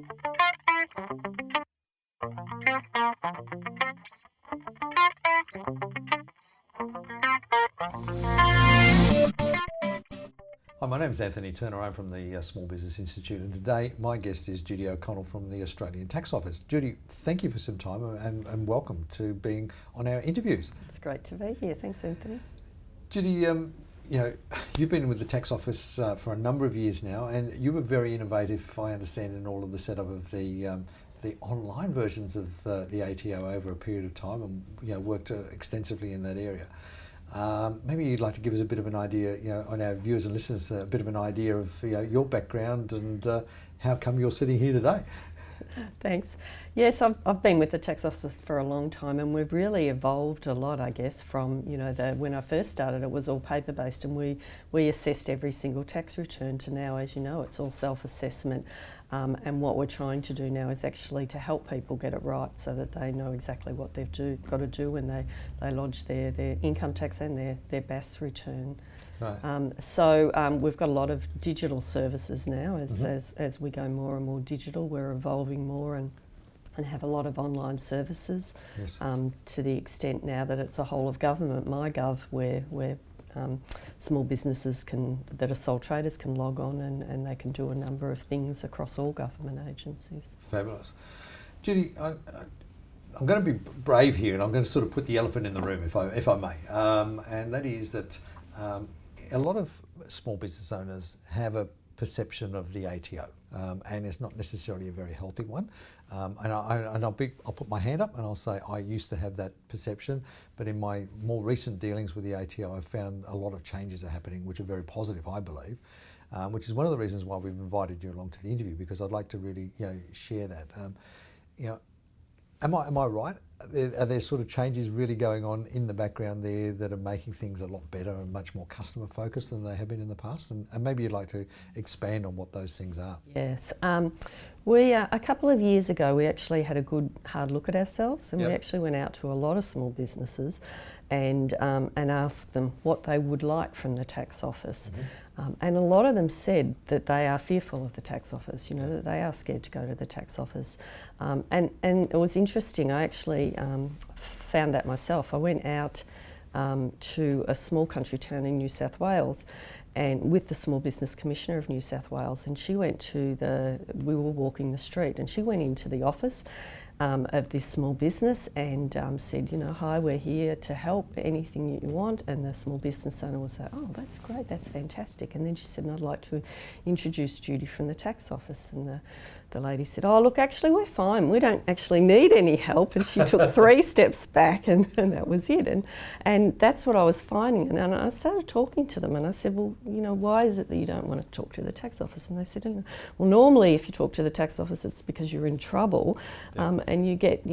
Hi, my name is Anthony Turner. I'm from the Small Business Institute, and today my guest is Judy O'Connell from the Australian Tax Office. Judy, thank you for some time and welcome to being on our interviews. It's great to be here. Thanks, Anthony. Judy, you've been with the Tax Office for a number of years now, and you were very innovative, I understand, in all of the setup of the online versions of the ATO over a period of time, and worked extensively in that area. Maybe you'd like to give us a bit of an idea, on our viewers and listeners, a bit of an idea of your background and how come you're sitting here today. Thanks. Yes, I've been with the Tax Office for a long time, and we've really evolved a lot, I guess, from, when I first started it was all paper-based, and we assessed every single tax return, to now, as you know, it's all self-assessment. And what we're trying to do now is actually to help people get it right so that they know exactly what they've got to do when they lodge their income tax and their BAS return. Right. So we've got a lot of digital services now. As we go more and more digital, we're evolving more and have a lot of online services. Yes. To the extent now that it's a whole of government, MyGov, where small businesses that are sole traders can log on and they can do a number of things across all government agencies. Fabulous. Judy, I'm going to be brave here, and I'm going to sort of put the elephant in the room, if I may, and that is that a lot of small business owners have a perception of the ATO, and it's not necessarily a very healthy one. And I'll put my hand up and I'll say I used to have that perception, but in my more recent dealings with the ATO, I've found a lot of changes are happening, which are very positive, I believe, which is one of the reasons why we've invited you along to the interview, because I'd like to really share that. Am I right? Are there sort of changes really going on in the background there that are making things a lot better and much more customer focused than they have been in the past? And maybe you'd like to expand on what those things are. Yes. We a couple of years ago, we actually had a good hard look at ourselves, and we actually went out to a lot of small businesses and asked them what they would like from the tax office. And a lot of them said that they are fearful of the tax office, that they are scared to go to the tax office. And it was interesting, I actually found that myself. I went out to a small country town in New South Wales and with the Small Business Commissioner of New South Wales, and she went we were walking the street, and she went into the office of this small business and said, hi, we're here to help, anything that you want. And the small business owner was like, oh, that's great, that's fantastic. And then she said, I'd like to introduce Judy from the tax office. And the lady said, oh, look, actually, we're fine. We don't actually need any help. And she took 3 steps back, and that was it. And that's what I was finding. And I started talking to them, and I said, well, why is it that you don't want to talk to the tax office? And they said, well, normally if you talk to the tax office, it's because you're in trouble, and you get,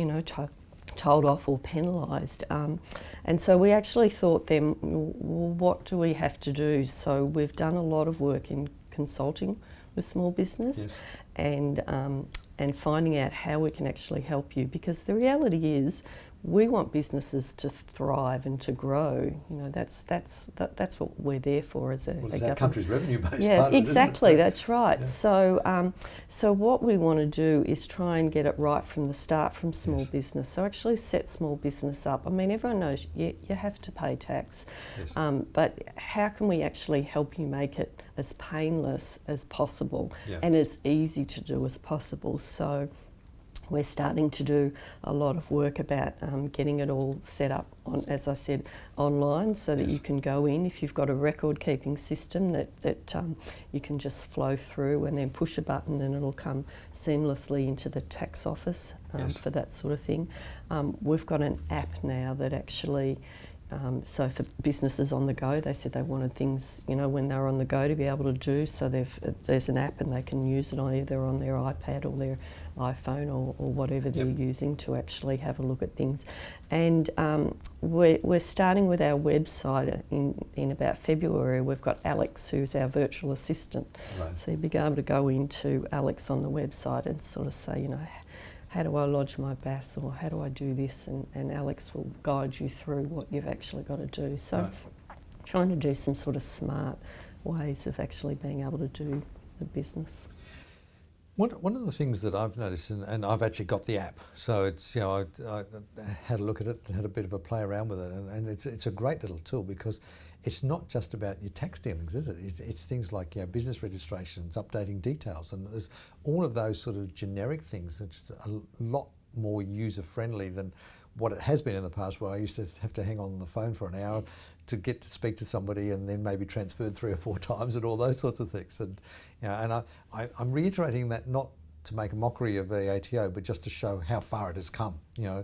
told off or penalised. And so we actually thought then, well, what do we have to do? So we've done a lot of work in consulting with small business. Yes. And finding out how we can actually help you, because the reality is we want businesses to thrive and to grow. That's what we're there for as a government. That country's revenue-based yeah, part of it, exactly. isn't it? That's right. Yeah. So what we want to do is try and get it right from the start from small business. So actually set small business up. I mean, everyone knows you have to pay tax, but how can we actually help you make it as painless as possible and as easy to do as possible? So we're starting to do a lot of work about getting it all set up on, as I said, online, so that you can go in. If you've got a record-keeping system that you can just flow through and then push a button and it'll come seamlessly into the tax office for that sort of thing. We've got an app now that actually so for businesses on the go, they said they wanted things, when they're on the go to be able to do. So there's an app and they can use it either on their iPad or their iPhone or whatever they're using to actually have a look at things. And we're starting with our website in about February. We've got Alex, who's our virtual assistant. Right. So you'll be able to go into Alex on the website and sort of say, how do I lodge my BAS, or how do I do this? And Alex will guide you through what you've actually got to do. So trying to do some sort of smart ways of actually being able to do the business. One of the things that I've noticed, and I've actually got the app, so it's, you know, I had a look at it and had a bit of a play around with it, and it's a great little tool because it's not just about your tax dealings, is it? It's things like, you know, business registrations, updating details, and there's all of those sort of generic things that's a lot more user friendly than what it has been in the past, where I used to have to hang on the phone for an hour to get to speak to somebody, and then maybe transferred 3 or 4 times and all those sorts of things. And, you know, and I'm reiterating that not to make a mockery of the ATO, but just to show how far it has come. You know,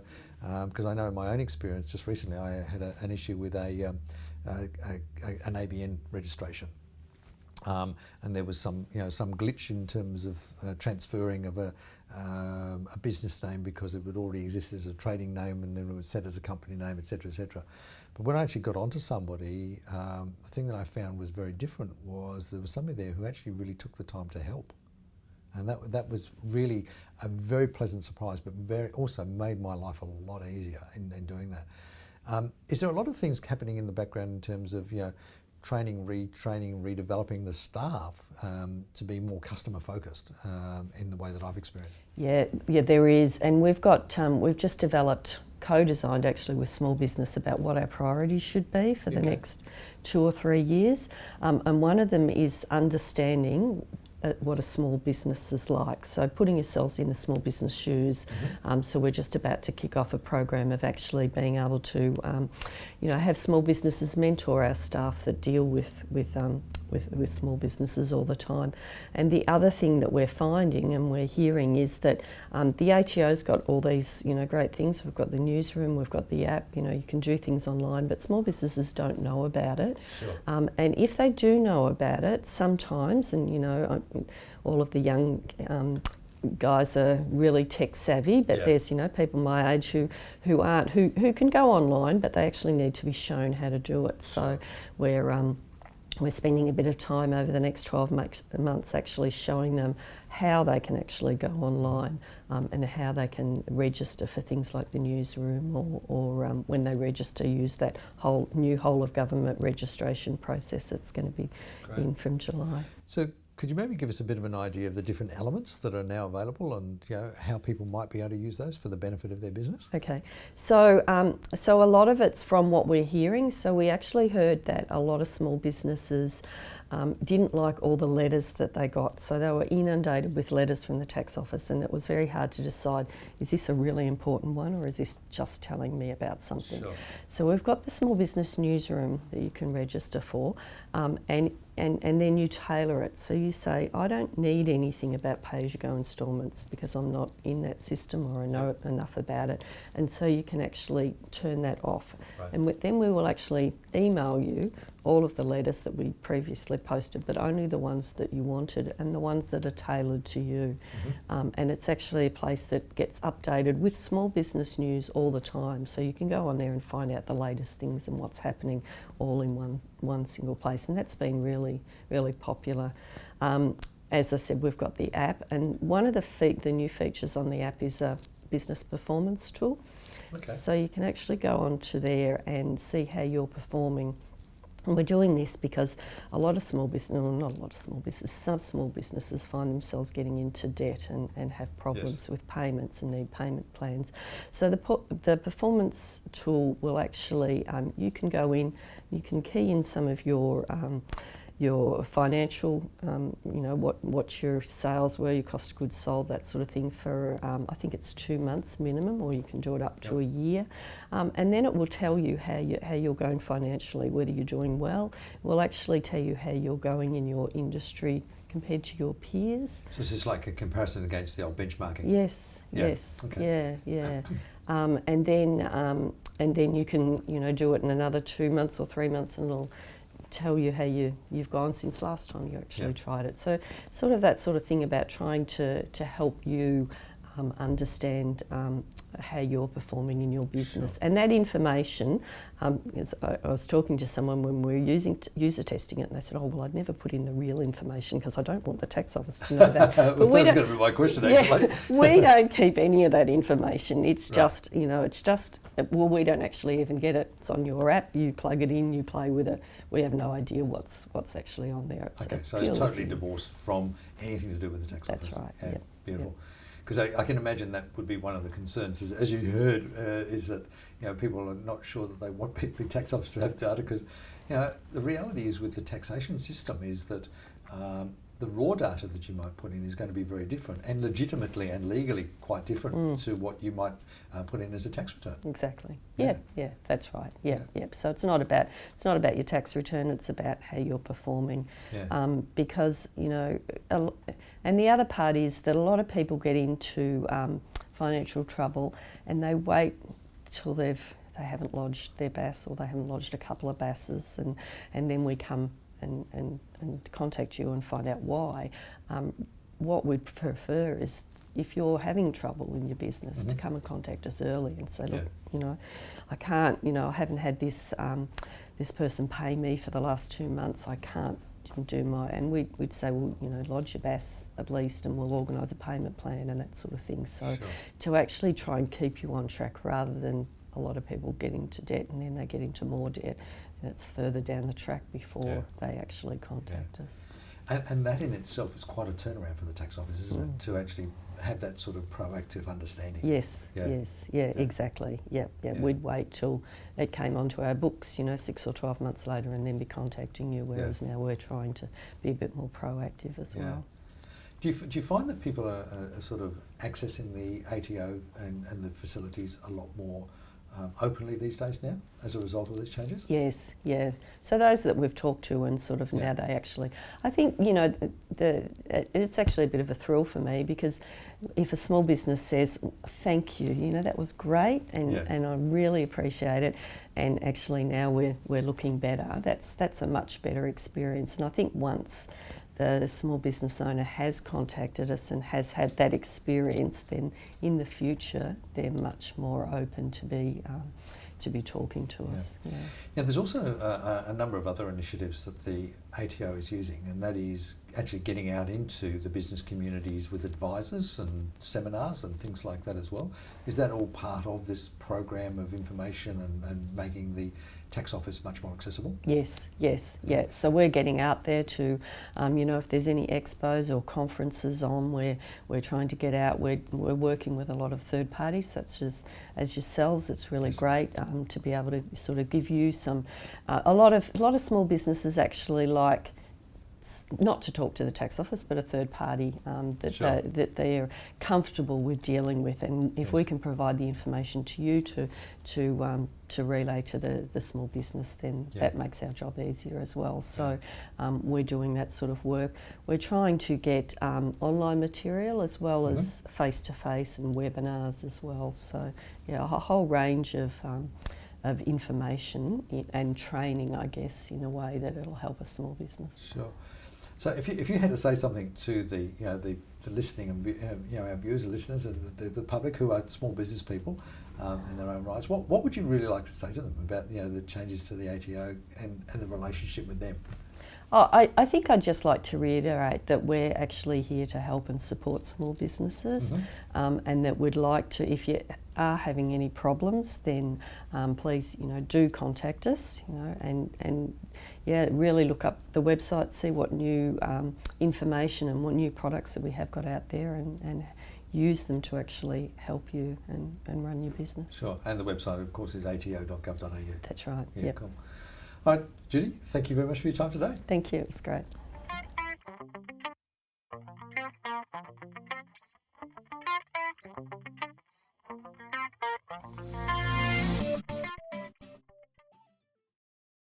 because I know in my own experience, just recently I had an issue with an ABN registration. And there was some glitch in terms of transferring of a business name, because it would already exist as a trading name, and then it was set as a company name, etc., etc. But when I actually got onto somebody, the thing that I found was very different was there was somebody there who actually really took the time to help, and that was really a very pleasant surprise, but also made my life a lot easier in doing that. Is there a lot of things happening in the background in terms of, you know, training, retraining, redeveloping the staff to be more customer focused in the way that I've experienced? Yeah, there is, and we've just developed, co-designed actually with small business, about what our priorities should be for the next 2 or 3 years, and one of them is understanding what a small business is like. So putting yourselves in the small business shoes. So we're just about to kick off a program of actually being able to, have small businesses mentor our staff that deal with small businesses all the time. And the other thing that we're finding and we're hearing is that the ATO's got all these, great things. We've got the newsroom, we've got the app. You can do things online, but small businesses don't know about it. Sure. And if they do know about it, sometimes, and all of the young guys are really tech savvy, but there's people my age who aren't, who can go online, but they actually need to be shown how to do it. So we're spending a bit of time over the next 12 months actually showing them how they can actually go online, and how they can register for things like the newsroom, or when they register, use that whole of government registration process that's going to be in from July. So could you maybe give us a bit of an idea of the different elements that are now available, and how people might be able to use those for the benefit of their business? Okay, so a lot of it's from what we're hearing. So we actually heard that a lot of small businesses didn't like all the letters that they got. So they were inundated with letters from the tax office, and it was very hard to decide, is this a really important one, or is this just telling me about something? Sure. So we've got the small business newsroom that you can register for, and then you tailor it. So you say, I don't need anything about pay-as-you-go instalments because I'm not in that system, or I know enough about it. And so you can actually turn that off. Right. And then we will actually email you all of the letters that we previously posted, but only the ones that you wanted and the ones that are tailored to you. And it's actually a place that gets updated with small business news all the time. So you can go on there and find out the latest things and what's happening all in one single place. And that's been really, really popular. As I said, we've got the app, and one of the new features on the app is a business performance tool. Okay. So you can actually go onto there and see how you're performing. And we're doing this because some small businesses find themselves getting into debt and have problems with payments and need payment plans. So the performance tool will actually, you can go in, you can key in some of your financial, what your sales were, your cost of goods sold, that sort of thing, for I think it's 2 months minimum, or you can do it up to a year. And then it will tell you how you're going financially, whether you're doing well. It will actually tell you how you're going in your industry compared to your peers. So this is like a comparison against the old benchmarking? Yes. Okay. Yeah. And then you can do it in another 2 months or 3 months, and it'll tell you how you've gone since last time you actually tried it. So sort of that sort of thing about trying to help you understand how you're performing in your business. And that information, I was talking to someone when we were user testing it, and they said, oh, well, I'd never put in the real information because I don't want the tax office to know that. Well, that was going to be my question, actually. We don't keep any of that information. It's just, well, we don't actually even get it. It's on your app, you plug it in, you play with it. We have no idea what's actually on there. So it's totally divorced from anything to do with the tax office. That's right. Yeah, beautiful. Because I can imagine that would be one of the concerns, as you heard, is that people are not sure that they want the tax office to have data, because the reality is with the taxation system is that the raw data that you might put in is going to be very different, and legitimately and legally quite different to what you might put in as a tax return. Exactly. Yeah, that's right. Yeah. So it's not about your tax return. It's about how you're performing. Yeah. Because and the other part is that a lot of people get into financial trouble and they wait till they haven't lodged their BAS, or they haven't lodged a couple of BASs, and then we come and contact you and find out why. What we'd prefer is, if you're having trouble in your business, to come and contact us early and say, look, I can't, I haven't had this person pay me for the last 2 months, I can't do my, and we'd say, well, lodge your BAS at least, and we'll organise a payment plan and that sort of thing. So to actually try and keep you on track, rather than a lot of people get into debt and then they get into more debt, and it's further down the track before they actually contact us. And that in itself is quite a turnaround for the tax office, isn't it? To actually have that sort of proactive understanding. Yes, exactly. Yeah. We'd wait till it came onto our books, 6 or 12 months later, and then be contacting you, whereas now we're trying to be a bit more proactive as well. Do you find that people are sort of accessing the ATO and the facilities a lot more openly these days now as a result of these changes? Yes, so those that we've talked to, and sort of now they actually, I think, it's actually a bit of a thrill for me, because if a small business says, thank you, that was great, and I really appreciate it, and actually now we're looking better, that's a much better experience. And I think once the small business owner has contacted us and has had that experience, then in the future they're much more open to be talking to us. Now, there's also a number of other initiatives that the ATO is using, and that is actually getting out into the business communities with advisors and seminars and things like that as well. Is that all part of this program of information and making the tax office much more accessible? Yes. So we're getting out there to, if there's any expos or conferences on, we're trying to get out. We're working with a lot of third parties, such as yourselves. It's really great to be able to sort of give you some. A lot of small businesses actually like not to talk to the tax office, but a third party that they're comfortable with dealing with, and if we can provide the information to you to relay to the small business, then that makes our job easier as well. So we're doing that sort of work. We're trying to get online material as well as face-to-face and webinars as well. So a whole range of information and training, I guess, in a way that it'll help a small business. Sure. So if you had to say something to the listening and our viewers and listeners and the public who are small business people in their own rights, what would you really like to say to them about the changes to the ATO and the relationship with them? I think I'd just like to reiterate that we're actually here to help and support small businesses, and that we'd like to, if you are having any problems, then please, do contact us, and really look up the website, see what new information and what new products that we have got out there, and use them to actually help you and run your business. Sure, and the website, of course, is ato.gov.au. That's right. Yeah, cool. All right, Judy, thank you very much for your time today. Thank you, it's great.